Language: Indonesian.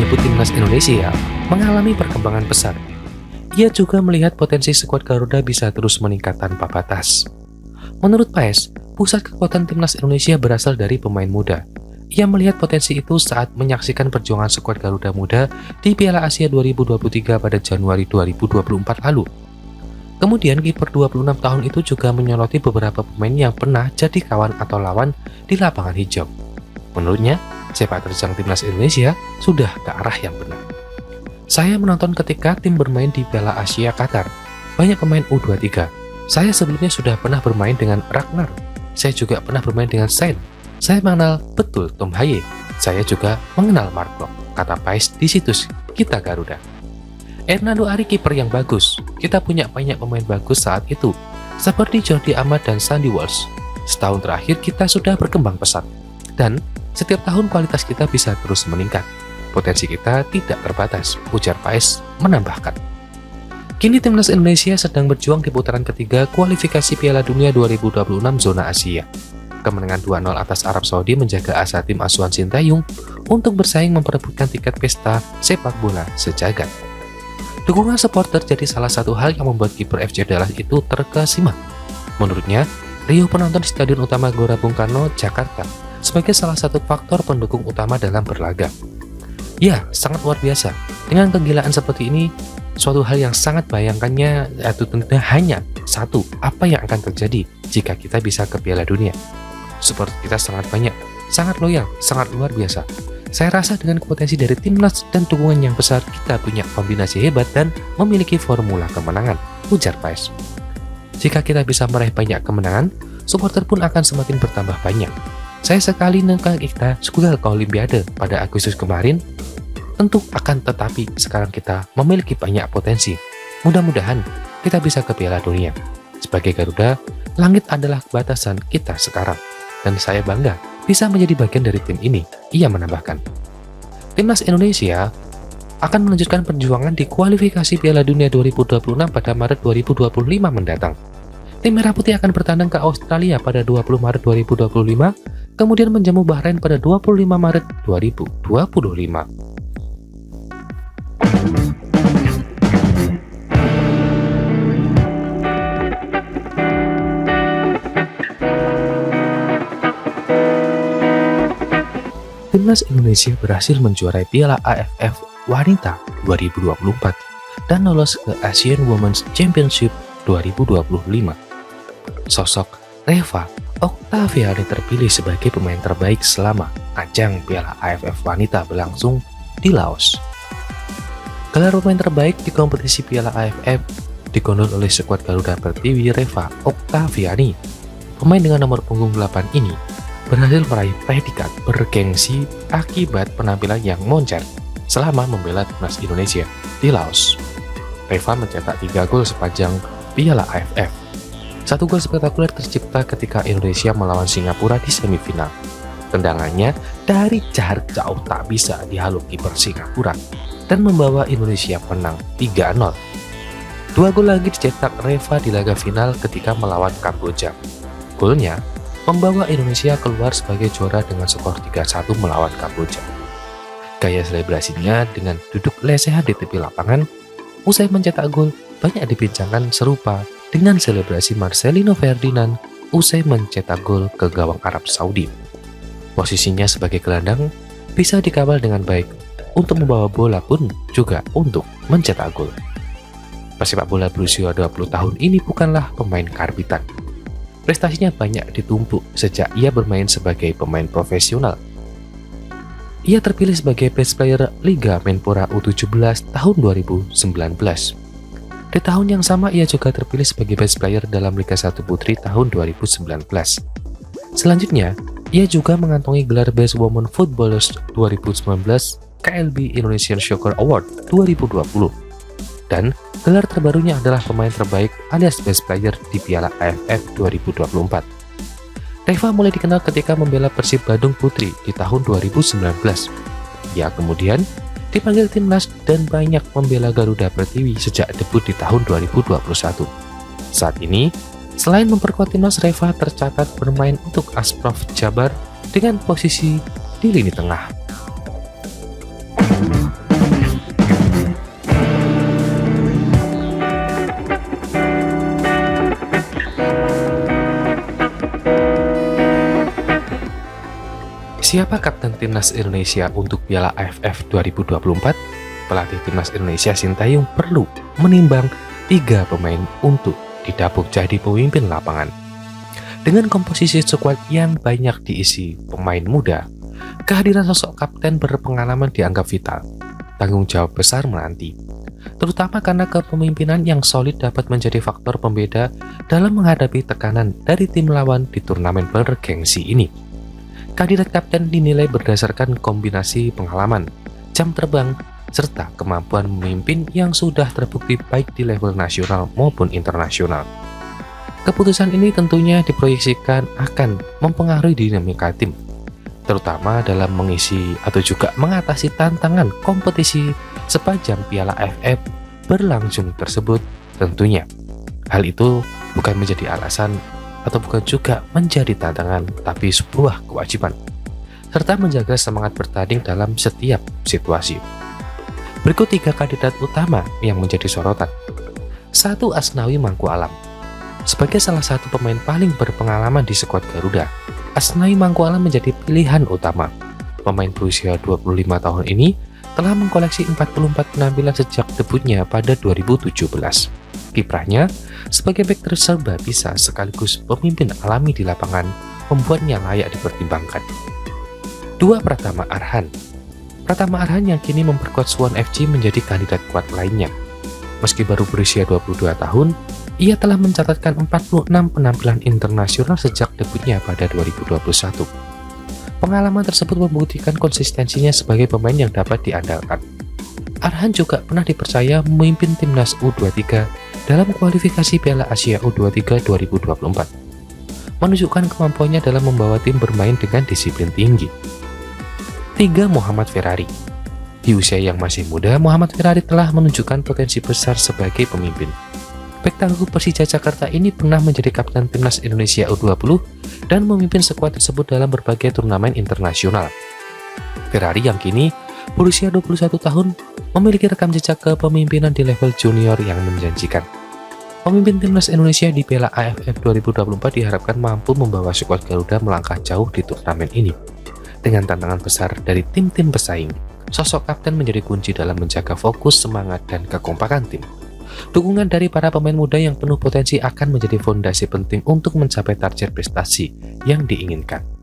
menyebut timnas Indonesia mengalami perkembangan pesat. Ia juga melihat potensi skuad Garuda bisa terus meningkat tanpa batas. Menurut Paes, pusat kekuatan timnas Indonesia berasal dari pemain muda. Ia melihat potensi itu saat menyaksikan perjuangan skuad Garuda Muda di Piala Asia 2023 pada Januari 2024 lalu. Kemudian kiper 26 tahun itu juga menyoroti beberapa pemain yang pernah jadi kawan atau lawan di lapangan hijau. Menurutnya, sepak terjang timnas Indonesia sudah ke arah yang benar. Saya menonton ketika tim bermain di Piala Asia Qatar. Banyak pemain U23. Saya sebelumnya sudah pernah bermain dengan Ragnar. Saya juga pernah bermain dengan Sain. Saya mengenal betul Tom Haye. Saya juga mengenal Mark Klok, kata Paes di situs Kita Garuda. Hernando Ari kiper yang bagus. Kita punya banyak pemain bagus saat itu, seperti Jordi Amat dan Sandy Walsh. Setahun terakhir kita sudah berkembang pesat, dan setiap tahun kualitas kita bisa terus meningkat. Potensi kita tidak terbatas, ujar Paes menambahkan. Kini timnas Indonesia sedang berjuang di putaran ketiga kualifikasi Piala Dunia 2026 zona Asia. Kemenangan 2-0 atas Arab Saudi menjaga asa tim asuhan Sintayong untuk bersaing memperebutkan tiket pesta sepak bola sejagat. Dukungan supporter jadi salah satu hal yang membuat kiper FC Dallas itu terkesima. Menurutnya, riuh penonton di Stadion Utama Gelora Bung Karno, Jakarta sebagai salah satu faktor pendukung utama dalam berlaga. Ya, sangat luar biasa. Dengan kegilaan seperti ini, suatu hal yang sangat bayangkannya yaitu tentu hanya satu, apa yang akan terjadi jika kita bisa ke Piala Dunia. Support kita sangat banyak, sangat loyal, sangat luar biasa. Saya rasa dengan potensi dari timnas dan dukungan yang besar, kita punya kombinasi hebat dan memiliki formula kemenangan, ujar Paes. Jika kita bisa meraih banyak kemenangan, supporter pun akan semakin bertambah banyak. Saya sekali nengkang kita juga ke Olimpiade pada Agustus kemarin, tentu akan, tetapi sekarang kita memiliki banyak potensi. Mudah-mudahan kita bisa ke Piala Dunia. Sebagai Garuda, langit adalah batasan kita sekarang. Dan saya bangga bisa menjadi bagian dari tim ini, ia menambahkan. Timnas Indonesia akan melanjutkan perjuangan di kualifikasi Piala Dunia 2026 pada Maret 2025 mendatang. Tim Merah Putih akan bertandang ke Australia pada 20 Maret 2025, kemudian menjamu Bahrain pada 25 Maret 2025. Timnas Indonesia berhasil menjuarai Piala AFF Wanita 2024 dan lolos ke Asian Women's Championship 2025. Sosok Reva Oktaviani terpilih sebagai pemain terbaik selama ajang Piala AFF Wanita berlangsung di Laos. Gelar pemain terbaik di kompetisi Piala AFF digondol oleh skuad Garuda Pertiwi Reva Oktaviani. Pemain dengan nomor punggung 8 ini berhasil meraih predikat bergengsi akibat penampilan yang moncer selama membela timnas Indonesia di Laos. Reva mencetak 3 gol sepanjang Piala AFF. 1 gol spektakuler tercipta ketika Indonesia melawan Singapura di semifinal. Tendangannya dari jarak jauh tak bisa dihalau kiper Singapura dan membawa Indonesia menang 3-0. 2 gol lagi dicetak Reva di laga final ketika melawan Kamboja. Golnya membawa Indonesia keluar sebagai juara dengan skor 3-1 melawan Kamboja. Gaya selebrasinya dengan duduk lesehan di tepi lapangan, usai mencetak gol, banyak dibincangkan serupa dengan selebrasi Marcelino Ferdinand usai mencetak gol ke gawang Arab Saudi. Posisinya sebagai gelandang bisa dikawal dengan baik untuk membawa bola pun juga untuk mencetak gol. Pesepak bola berusia 20 tahun ini bukanlah pemain karbitan. Prestasinya banyak ditumpuk sejak ia bermain sebagai pemain profesional. Ia terpilih sebagai best player Liga Menpora U17 tahun 2019. Di tahun yang sama ia juga terpilih sebagai best player dalam Liga 1 Putri tahun 2019. Selanjutnya, ia juga mengantongi gelar Best Women Footballers 2019 KLB Indonesian Soccer Award 2020. Dan gelar terbarunya adalah pemain terbaik alias best player di Piala AFF 2024. Reva mulai dikenal ketika membela Persib Bandung Putri di tahun 2019. Ia kemudian dipanggil timnas dan banyak membela Garuda Pertiwi sejak debut di tahun 2021. Saat ini, selain memperkuat timnas, Reva tercatat bermain untuk Asprof Jabar dengan posisi di lini tengah. Siapa kapten timnas Indonesia untuk Piala AFF 2024? Pelatih timnas Indonesia Sintayong perlu menimbang 3 pemain untuk didapuk jadi pemimpin lapangan. Dengan komposisi skuad yang banyak diisi pemain muda, kehadiran sosok kapten berpengalaman dianggap vital. Tanggung jawab besar menanti, terutama karena kepemimpinan yang solid dapat menjadi faktor pembeda dalam menghadapi tekanan dari tim lawan di turnamen bergengsi ini. Kandidat kapten dinilai berdasarkan kombinasi pengalaman, jam terbang, serta kemampuan memimpin yang sudah terbukti baik di level nasional maupun internasional. Keputusan ini tentunya diproyeksikan akan mempengaruhi dinamika tim, terutama dalam mengisi atau juga mengatasi tantangan kompetisi sepanjang Piala AFF berlangsung tersebut tentunya. Hal itu bukan menjadi alasan atau bukan juga menjadi tantangan, tapi sebuah kewajiban, serta menjaga semangat bertanding dalam setiap situasi. Berikut 3 kandidat utama yang menjadi sorotan. 1. Asnawi Mangku Alam. Sebagai salah satu pemain paling berpengalaman di skuad Garuda, Asnawi Mangku Alam menjadi pilihan utama. Pemain berusia 25 tahun ini telah mengkoleksi 44 penampilan sejak debutnya pada 2017. Kiprahnya sebagai bek terserba bisa sekaligus pemimpin alami di lapangan membuatnya layak dipertimbangkan. 2. Pratama Arhan. Pratama Arhan yang kini memperkuat Suwon FC menjadi kandidat kuat lainnya. Meski baru berusia 22 tahun, ia telah mencatatkan 46 penampilan internasional sejak debutnya pada 2021. Pengalaman tersebut membuktikan konsistensinya sebagai pemain yang dapat diandalkan. Arhan juga pernah dipercaya memimpin timnas U23 dalam kualifikasi Piala Asia U23 2024, menunjukkan kemampuannya dalam membawa tim bermain dengan disiplin tinggi. 3. Muhammad Ferrari. Di usia yang masih muda, Muhammad Ferrari telah menunjukkan potensi besar sebagai pemimpin. Bek tangguh Persija Jakarta ini pernah menjadi kapten timnas Indonesia U20 dan memimpin skuad tersebut dalam berbagai turnamen internasional. Ferrari yang kini berusia 21 tahun memiliki rekam jejak kepemimpinan di level junior yang menjanjikan. Pemimpin timnas Indonesia di Piala AFF 2024 diharapkan mampu membawa skuad Garuda melangkah jauh di turnamen ini. Dengan tantangan besar dari tim-tim pesaing, sosok kapten menjadi kunci dalam menjaga fokus, semangat, dan kekompakan tim. Dukungan dari para pemain muda yang penuh potensi akan menjadi fondasi penting untuk mencapai target prestasi yang diinginkan.